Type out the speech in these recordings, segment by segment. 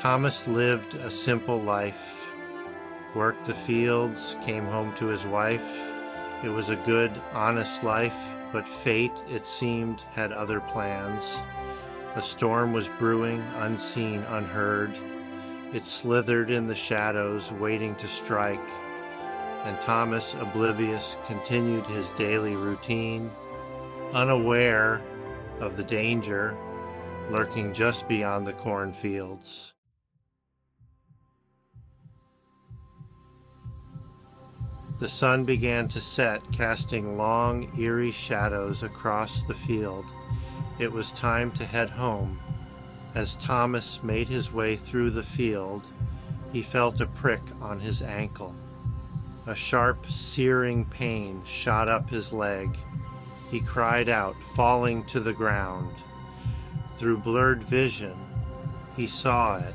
Thomas lived a simple life, worked the fields, came home to his wife. It was a good, honest life, but fate, it seemed, had other plans. A storm was brewing, unseen, unheard. It slithered in the shadows, waiting to strike. And Thomas, oblivious, continued his daily routine, unaware of the danger lurking just beyond the cornfields. The sun began to set, casting long, eerie shadows across the field. It was time to head home. As Thomas made his way through the field, he felt a prick on his ankle. A sharp, searing pain shot up his leg. He cried out, falling to the ground. Through blurred vision, he saw it.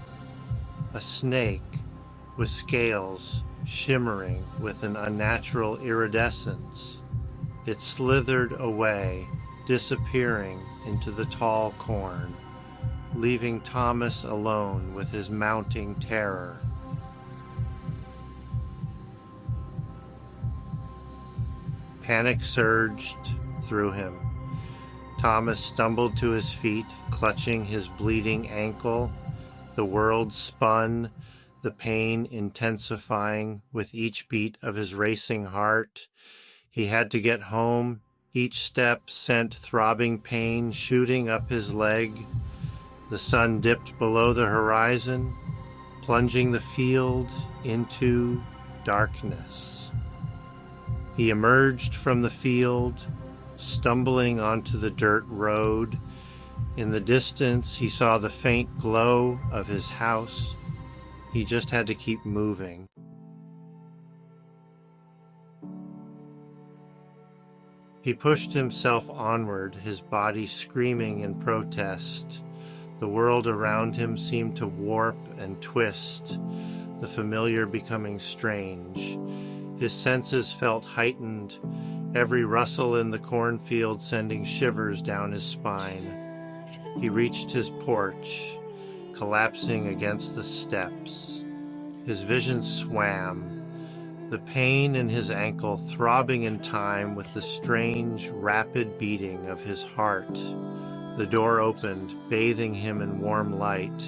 A snake with scales shimmering with an unnatural iridescence. It slithered away, disappearing into the tall corn, leaving Thomas alone with his mounting terror. Panic surged through him. Thomas stumbled to his feet, clutching his bleeding ankle. The world spun, the pain intensifying with each beat of his racing heart. He had to get home. Each step sent throbbing pain shooting up his leg. The sun dipped below the horizon, plunging the field into darkness. He emerged from the field, stumbling onto the dirt road. In the distance, he saw the faint glow of his house. He just had to keep moving. He pushed himself onward, his body screaming in protest. The world around him seemed to warp and twist, the familiar becoming strange. His senses felt heightened, every rustle in the cornfield sending shivers down his spine. He reached his porch, collapsing against the steps. His vision swam, the pain in his ankle throbbing in time with the strange, rapid beating of his heart. The door opened, bathing him in warm light.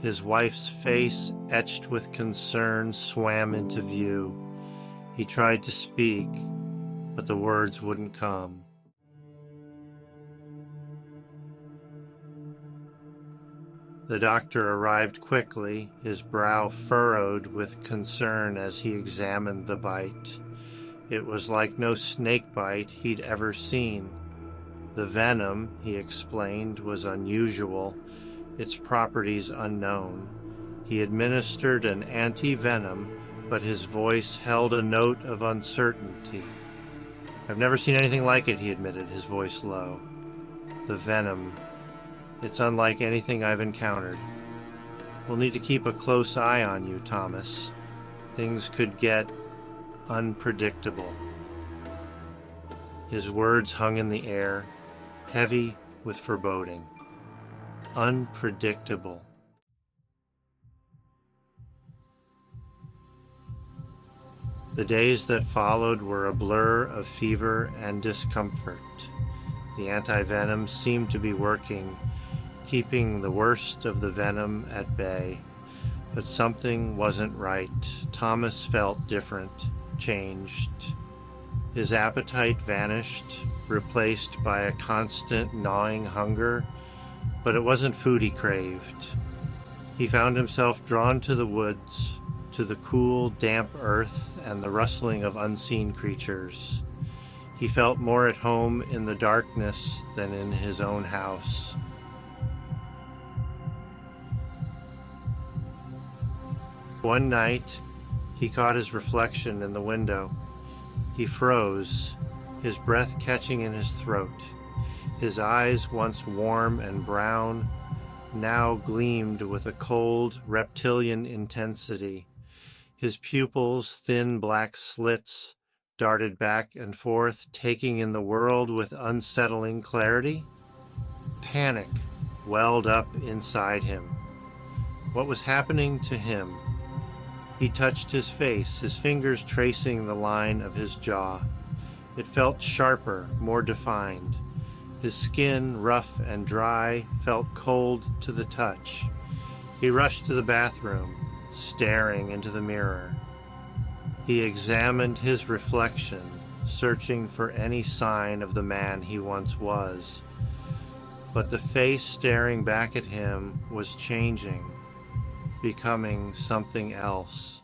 His wife's face, etched with concern, swam into view. He tried to speak, but the words wouldn't come. The doctor arrived quickly, his brow furrowed with concern as he examined the bite. It was like no snake bite he'd ever seen. The venom, he explained, was unusual, its properties unknown. He administered an anti-venom, but his voice held a note of uncertainty. "I've never seen anything like it," he admitted, his voice low. "The venom. It's unlike anything I've encountered. We'll need to keep a close eye on you, Thomas. Things could get unpredictable." His words hung in the air, heavy with foreboding. Unpredictable. The days that followed were a blur of fever and discomfort. The anti-venom seemed to be working, keeping the worst of the venom at bay. But something wasn't right. Thomas felt different, changed. His appetite vanished, replaced by a constant gnawing hunger, but it wasn't food he craved. He found himself drawn to the woods, to the cool, damp earth and the rustling of unseen creatures. He felt more at home in the darkness than in his own house. One night, he caught his reflection in the window. He froze, his breath catching in his throat. His eyes, once warm and brown, now gleamed with a cold, reptilian intensity. His pupils, thin black slits, darted back and forth, taking in the world with unsettling clarity. Panic welled up inside him. What was happening to him? He touched his face, his fingers tracing the line of his jaw. It felt sharper, more defined. His skin, rough and dry, felt cold to the touch. He rushed to the bathroom, staring into the mirror. He examined his reflection, searching for any sign of the man he once was. But the face staring back at him was changing, becoming something else.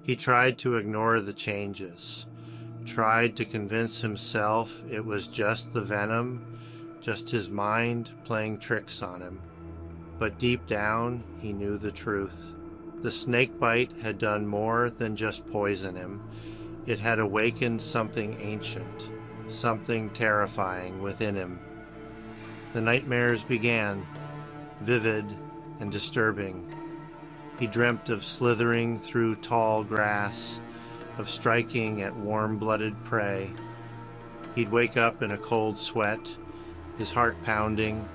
He tried to ignore the changes, tried to convince himself it was just the venom, just his mind playing tricks on him. But deep down, he knew the truth. The snake bite had done more than just poison him. It had awakened something ancient, something terrifying within him. The nightmares began, vivid and disturbing. He dreamt of slithering through tall grass, of striking at warm-blooded prey. He'd wake up in a cold sweat, his heart pounding,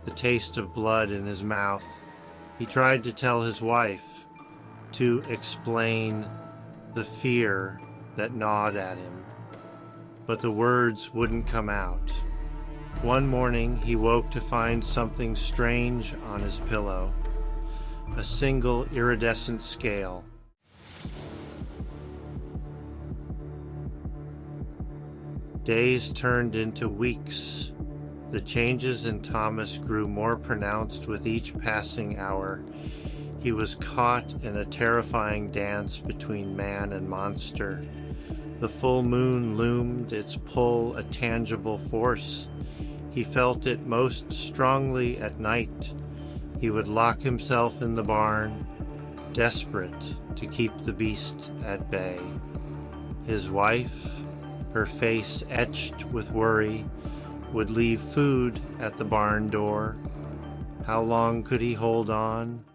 the taste of blood in his mouth. He tried to tell his wife, to explain the fear that gnawed at him, but the words wouldn't come out. One morning, he woke to find something strange on his pillow, a single iridescent scale. Days turned into weeks. The changes in Thomas grew more pronounced with each passing hour. He was caught in a terrifying dance between man and monster. The full moon loomed, its pull a tangible force. He felt it most strongly at night. He would lock himself in the barn, desperate to keep the beast at bay. His wife, her face etched with worry, would leave food at the barn door. How long could he hold on?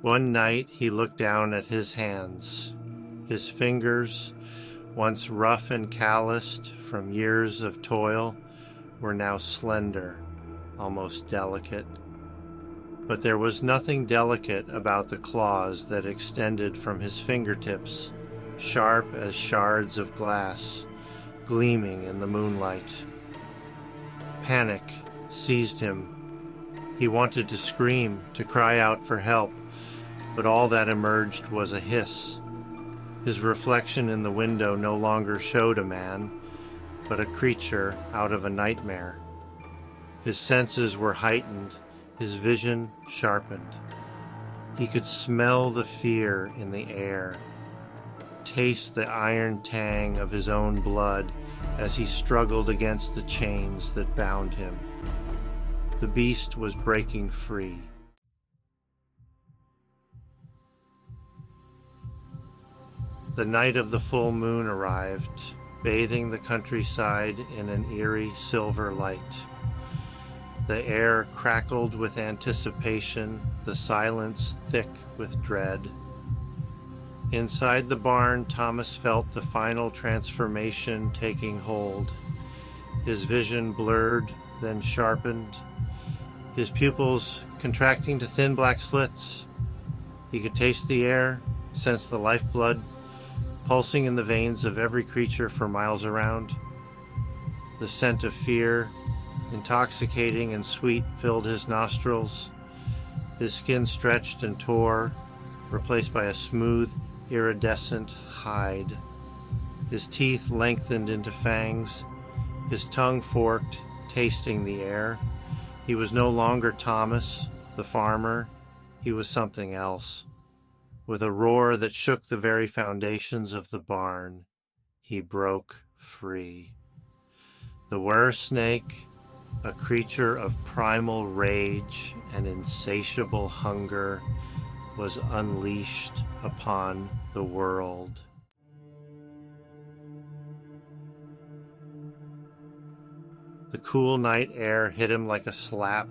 One night he looked down at his hands. His fingers, once rough and calloused from years of toil, were now slender, almost delicate. But there was nothing delicate about the claws that extended from his fingertips, sharp as shards of glass, gleaming in the moonlight. Panic seized him. He wanted to scream, to cry out for help, but all that emerged was a hiss. His reflection in the window no longer showed a man, but a creature out of a nightmare. His senses were heightened, his vision sharpened. He could smell the fear in the air, taste the iron tang of his own blood as he struggled against the chains that bound him. The beast was breaking free. The night of the full moon arrived, bathing the countryside in an eerie silver light. The air crackled with anticipation, the silence thick with dread. Inside the barn, Thomas felt the final transformation taking hold. His vision blurred, then sharpened, his pupils contracting to thin black slits. He could taste the air, sense the lifeblood pulsing in the veins of every creature for miles around. The scent of fear, intoxicating and sweet, filled his nostrils. His skin stretched and tore, replaced by a smooth, iridescent hide. His teeth lengthened into fangs, his tongue forked, tasting the air. He was no longer Thomas, the farmer. He was something else. With a roar that shook the very foundations of the barn, he broke free. The Weresnake, a creature of primal rage and insatiable hunger, was unleashed upon the world. The cool night air hit him like a slap.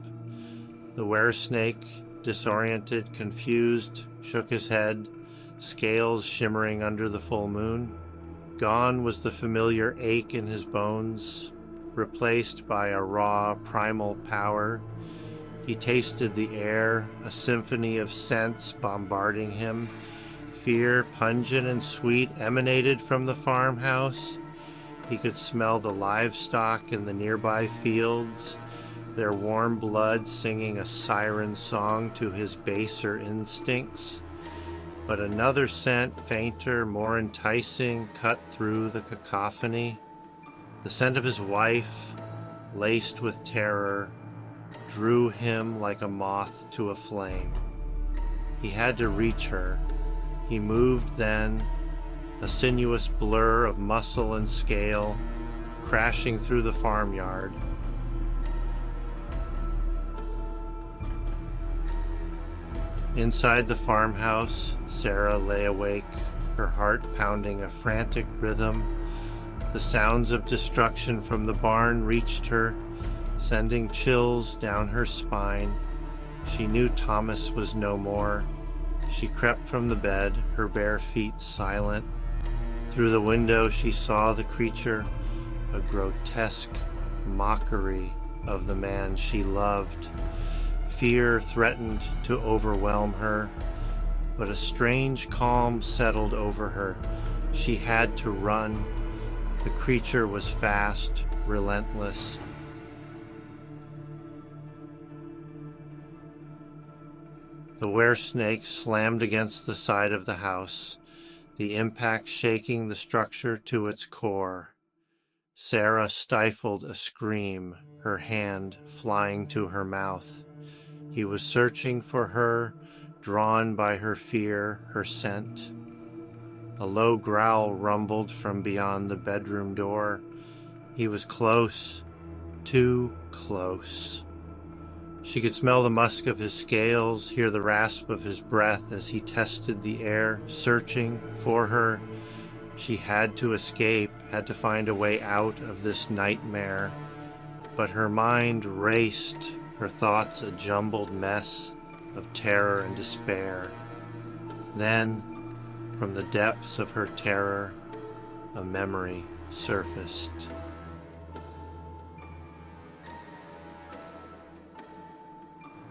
The Weresnake, disoriented, confused, shook his head, scales shimmering under the full moon. Gone was the familiar ache in his bones, replaced by a raw, primal power. He tasted the air, a symphony of scents bombarding him. Fear, pungent and sweet, emanated from the farmhouse. He could smell the livestock in the nearby fields, their warm blood singing a siren song to his baser instincts. But another scent, fainter, more enticing, cut through the cacophony. The scent of his wife, laced with terror, drew him like a moth to a flame. He had to reach her. He moved then, a sinuous blur of muscle and scale, crashing through the farmyard. Inside the farmhouse, Sarah lay awake, her heart pounding a frantic rhythm. The sounds of destruction from the barn reached her, sending chills down her spine. She knew Thomas was no more. She crept from the bed, her bare feet silent. Through the window she saw the creature, a grotesque mockery of the man she loved. Fear threatened to overwhelm her, but a strange calm settled over her. She had to run. The creature was fast, relentless. The Weresnake slammed against the side of the house, the impact shaking the structure to its core. Sarah stifled a scream, her hand flying to her mouth. He was searching for her, drawn by her fear, her scent. A low growl rumbled from beyond the bedroom door. He was close, too close. She could smell the musk of his scales, hear the rasp of his breath as he tested the air, searching for her. She had to escape, had to find a way out of this nightmare. But her mind raced, her thoughts a jumbled mess of terror and despair. Then, from the depths of her terror, a memory surfaced.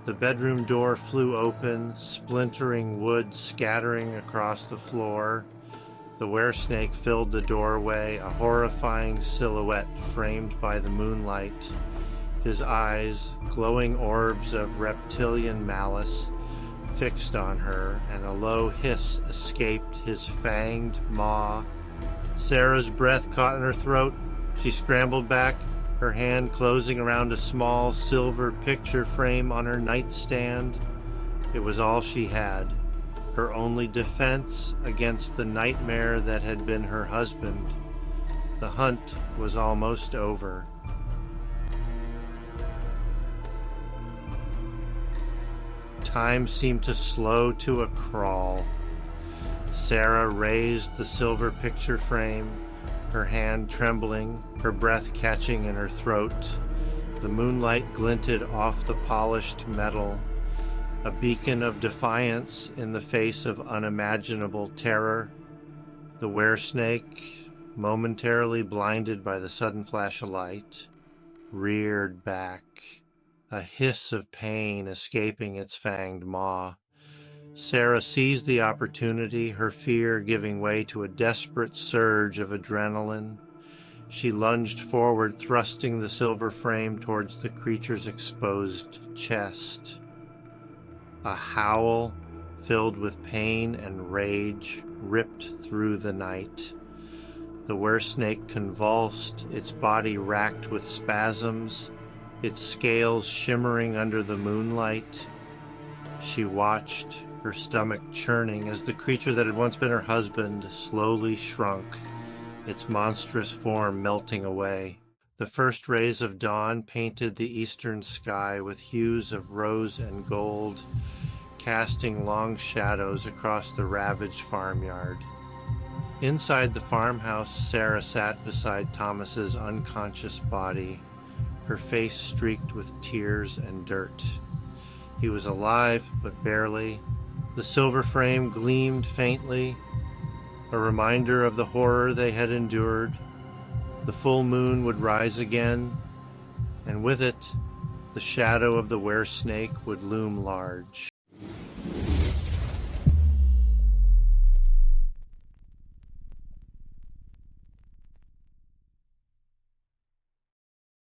The bedroom door flew open, splintering wood scattering across the floor. The Weresnake filled the doorway, a horrifying silhouette framed by the moonlight. His eyes, glowing orbs of reptilian malice, fixed on her, and a low hiss escaped his fanged maw. Sarah's breath caught in her throat. She scrambled back, her hand closing around a small silver picture frame on her nightstand. It was all she had, her only defense against the nightmare that had been her husband. The hunt was almost over. Time seemed to slow to a crawl. Sarah raised the silver picture frame, her hand trembling, her breath catching in her throat. The moonlight glinted off the polished metal, a beacon of defiance in the face of unimaginable terror. The Weresnake, momentarily blinded by the sudden flash of light, reared back, a hiss of pain escaping its fanged maw. Sarah seized the opportunity, her fear giving way to a desperate surge of adrenaline. She lunged forward, thrusting the silver frame towards the creature's exposed chest. A howl filled with pain and rage ripped through the night. The Weresnake convulsed, its body racked with spasms, its scales shimmering under the moonlight. She watched, her stomach churning, as the creature that had once been her husband slowly shrunk, its monstrous form melting away. The first rays of dawn painted the eastern sky with hues of rose and gold, casting long shadows across the ravaged farmyard. Inside the farmhouse, Sarah sat beside Thomas's unconscious body, her face streaked with tears and dirt. He was alive, but barely. The silver frame gleamed faintly. a reminder of the horror they had endured. The full moon would rise again, and with it, the shadow of the Weresnake would loom large.